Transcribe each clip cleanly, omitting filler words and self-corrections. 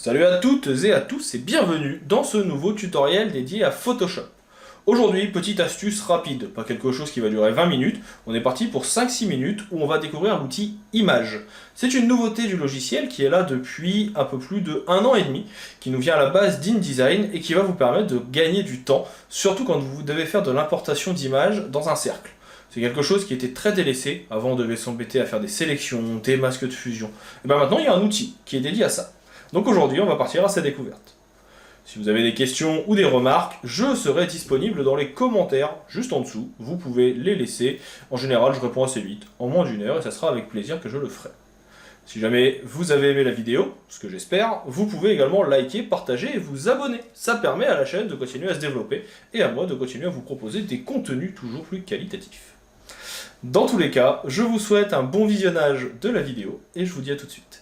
Salut à toutes et à tous et bienvenue dans ce nouveau tutoriel dédié à Photoshop. Aujourd'hui, petite astuce rapide, pas quelque chose qui va durer 20 minutes, on est parti pour 5-6 minutes où on va découvrir l'outil Image. C'est une nouveauté du logiciel qui est là depuis un peu plus de 1 an et demi, qui nous vient à la base d'InDesign et qui va vous permettre de gagner du temps, surtout quand vous devez faire de l'importation d'images dans un cercle. C'est quelque chose qui était très délaissé, avant on devait s'embêter à faire des sélections, des masques de fusion. Et bien maintenant il y a un outil qui est dédié à ça. Donc aujourd'hui, on va partir à sa découverte. Si vous avez des questions ou des remarques, je serai disponible dans les commentaires juste en dessous. Vous pouvez les laisser. En général, je réponds assez vite, en moins d'1 heure, et ça sera avec plaisir que je le ferai. Si jamais vous avez aimé la vidéo, ce que j'espère, vous pouvez également liker, partager et vous abonner. Ça permet à la chaîne de continuer à se développer et à moi de continuer à vous proposer des contenus toujours plus qualitatifs. Dans tous les cas, je vous souhaite un bon visionnage de la vidéo et je vous dis à tout de suite.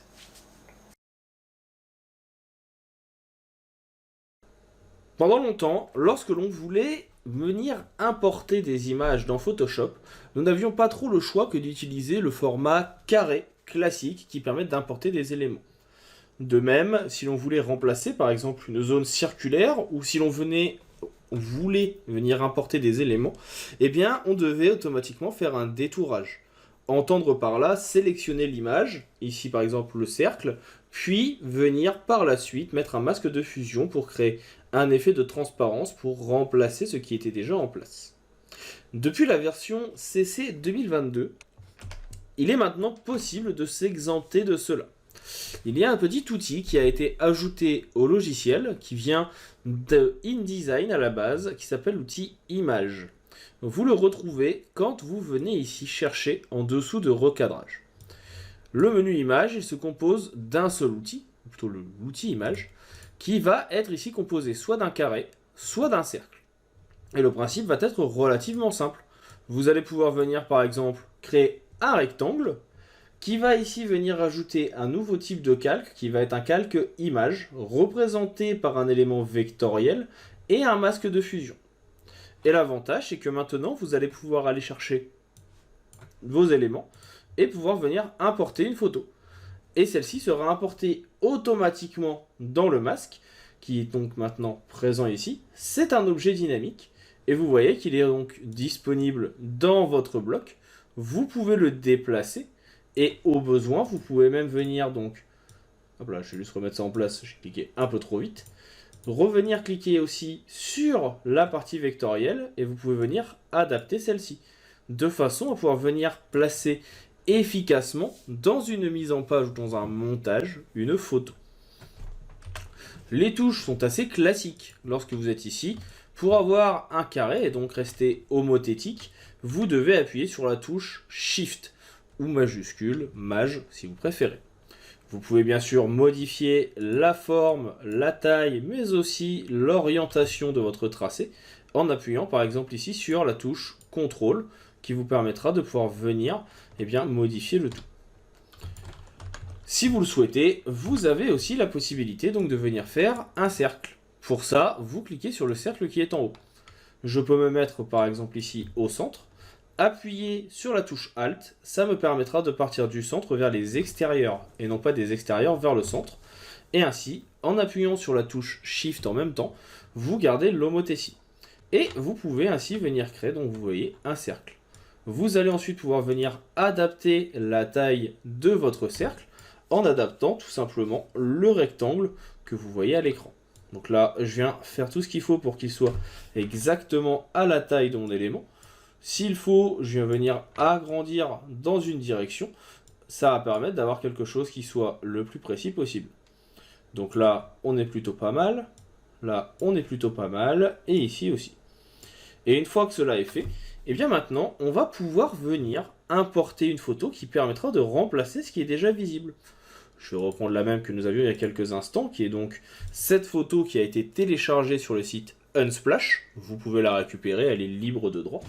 Pendant longtemps, lorsque l'on voulait venir importer des images dans Photoshop, nous n'avions pas trop le choix que d'utiliser le format carré classique qui permet d'importer des éléments. De même, si l'on voulait remplacer par exemple une zone circulaire ou si l'on voulait venir importer des éléments, eh bien on devait automatiquement faire un détourage. Entendre par là sélectionner l'image, ici par exemple le cercle, puis venir par la suite mettre un masque de fusion pour créer un effet de transparence pour remplacer ce qui était déjà en place. Depuis la version CC 2022, il est maintenant possible de s'exempter de cela. Il y a un petit outil qui a été ajouté au logiciel, qui vient de InDesign à la base, qui s'appelle l'outil Image. Vous le retrouvez quand vous venez ici chercher en dessous de recadrage. Le menu Image, il se compose d'un seul outil, plutôt l'outil Image, qui va être ici composé soit d'un carré, soit d'un cercle. Et le principe va être relativement simple. Vous allez pouvoir venir par exemple créer un rectangle, qui va ici venir ajouter un nouveau type de calque, qui va être un calque image, représenté par un élément vectoriel et un masque de fusion. Et l'avantage, c'est que maintenant, vous allez pouvoir aller chercher vos éléments et pouvoir venir importer une photo. Et celle-ci sera importée automatiquement dans le masque, qui est donc maintenant présent ici. C'est un objet dynamique, et vous voyez qu'il est donc disponible dans votre bloc. Vous pouvez le déplacer, et au besoin, vous pouvez même venir donc... Hop là, je vais juste remettre ça en place, j'ai cliqué un peu trop vite. Revenir cliquer aussi sur la partie vectorielle, et vous pouvez venir adapter celle-ci, de façon à pouvoir venir placer efficacement dans une mise en page ou dans un montage une photo. Les touches sont assez classiques lorsque vous êtes ici. Pour avoir un carré et donc rester homothétique, vous devez appuyer sur la touche Shift ou majuscule, Maj si vous préférez. Vous pouvez bien sûr modifier la forme, la taille, mais aussi l'orientation de votre tracé en appuyant par exemple ici sur la touche CTRL qui vous permettra de pouvoir venir modifier le tout. Si vous le souhaitez, vous avez aussi la possibilité donc de venir faire un cercle. Pour ça, vous cliquez sur le cercle qui est en haut. Je peux me mettre par exemple ici au centre, appuyer sur la touche Alt, ça me permettra de partir du centre vers les extérieurs et non pas des extérieurs vers le centre. Et ainsi, en appuyant sur la touche Shift en même temps, vous gardez l'homothétie. Et vous pouvez ainsi venir créer, donc vous voyez, un cercle. Vous allez ensuite pouvoir venir adapter la taille de votre cercle en adaptant tout simplement le rectangle que vous voyez à l'écran. Donc là, je viens faire tout ce qu'il faut pour qu'il soit exactement à la taille de mon élément. S'il faut, je viens venir agrandir dans une direction. Ça va permettre d'avoir quelque chose qui soit le plus précis possible. Donc là, on est plutôt pas mal. Là, on est plutôt pas mal. Et ici aussi. Et une fois que cela est fait, et bien maintenant, on va pouvoir venir importer une photo qui permettra de remplacer ce qui est déjà visible. Je vais reprendre la même que nous avions il y a quelques instants, qui est donc cette photo qui a été téléchargée sur le site Unsplash. Vous pouvez la récupérer, elle est libre de droit.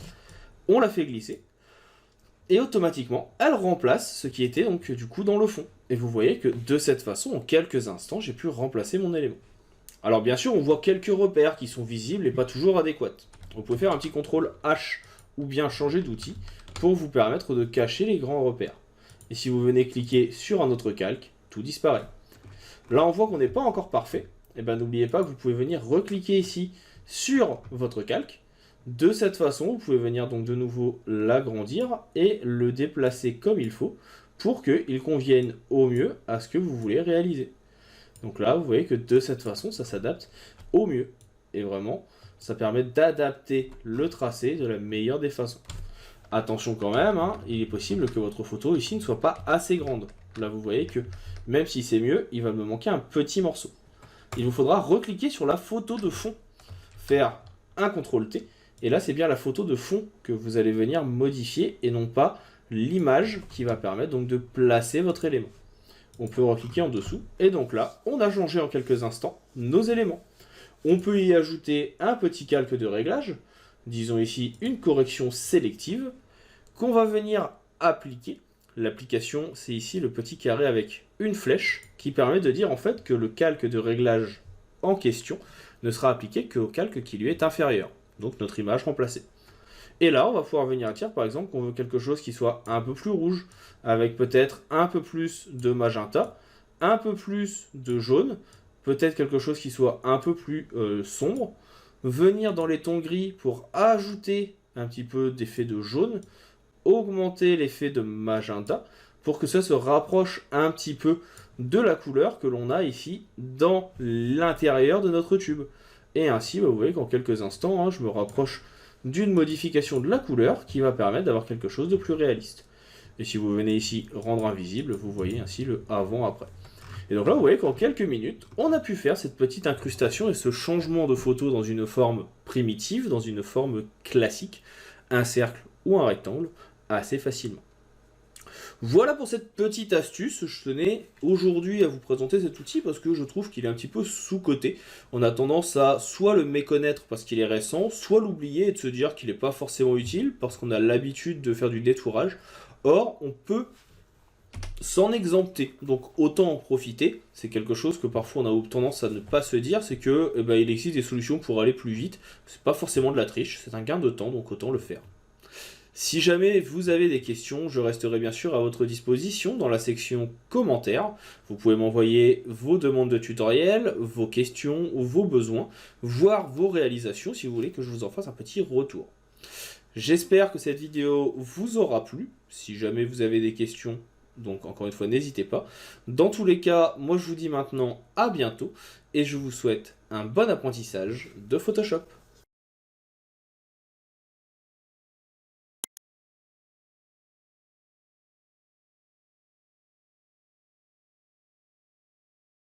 On la fait glisser. Et automatiquement, elle remplace ce qui était donc du coup dans le fond. Et vous voyez que de cette façon, en quelques instants, j'ai pu remplacer mon élément. Alors bien sûr, on voit quelques repères qui sont visibles et pas toujours adéquats. Vous pouvez faire un petit CTRL H ou bien changer d'outil pour vous permettre de cacher les grands repères. Et si vous venez cliquer sur un autre calque, tout disparaît. Là, on voit qu'on n'est pas encore parfait. Et ben n'oubliez pas que vous pouvez venir recliquer ici sur votre calque. De cette façon, vous pouvez venir donc de nouveau l'agrandir et le déplacer comme il faut pour qu'il convienne au mieux à ce que vous voulez réaliser. Donc là, vous voyez que de cette façon, ça s'adapte au mieux. Et vraiment, ça permet d'adapter le tracé de la meilleure des façons. Attention quand même, hein, il est possible que votre photo ici ne soit pas assez grande. Là, vous voyez que même si c'est mieux, il va me manquer un petit morceau. Il vous faudra recliquer sur la photo de fond, faire un CTRL-T, et là, c'est bien la photo de fond que vous allez venir modifier et non pas l'image qui va permettre donc de placer votre élément. On peut recliquer en dessous, et donc là, on a changé en quelques instants nos éléments. On peut y ajouter un petit calque de réglage, disons ici une correction sélective, qu'on va venir appliquer. L'application, c'est ici le petit carré avec une flèche qui permet de dire en fait que le calque de réglage en question ne sera appliqué qu'au calque qui lui est inférieur. Donc notre image remplacée. Et là, on va pouvoir venir dire par exemple qu'on veut quelque chose qui soit un peu plus rouge, avec peut-être un peu plus de magenta, un peu plus de jaune, peut-être quelque chose qui soit un peu plus sombre, venir dans les tons gris pour ajouter un petit peu d'effet de jaune, augmenter l'effet de magenta pour que ça se rapproche un petit peu de la couleur que l'on a ici dans l'intérieur de notre tube. Et ainsi, vous voyez qu'en quelques instants, je me rapproche d'une modification de la couleur qui va permettre d'avoir quelque chose de plus réaliste. Et si vous venez ici rendre invisible, vous voyez ainsi le avant-après. Et donc là, vous voyez qu'en quelques minutes, on a pu faire cette petite incrustation et ce changement de photo dans une forme primitive, dans une forme classique, un cercle ou un rectangle, assez facilement. Voilà pour cette petite astuce, je tenais aujourd'hui à vous présenter cet outil parce que je trouve qu'il est un petit peu sous-coté. On a tendance à soit le méconnaître parce qu'il est récent, soit l'oublier et de se dire qu'il n'est pas forcément utile parce qu'on a l'habitude de faire du détourage. Or, on peut s'en exempter, donc autant en profiter. C'est quelque chose que parfois on a tendance à ne pas se dire, c'est que il existe des solutions pour aller plus vite. C'est pas forcément de la triche, c'est un gain de temps, donc autant le faire. Si jamais vous avez des questions, je resterai bien sûr à votre disposition dans la section commentaires. Vous pouvez m'envoyer vos demandes de tutoriels, vos questions ou vos besoins, voire vos réalisations si vous voulez que je vous en fasse un petit retour. J'espère que cette vidéo vous aura plu. Si jamais vous avez des questions, donc encore une fois, n'hésitez pas. Dans tous les cas, moi je vous dis maintenant à bientôt et je vous souhaite un bon apprentissage de Photoshop.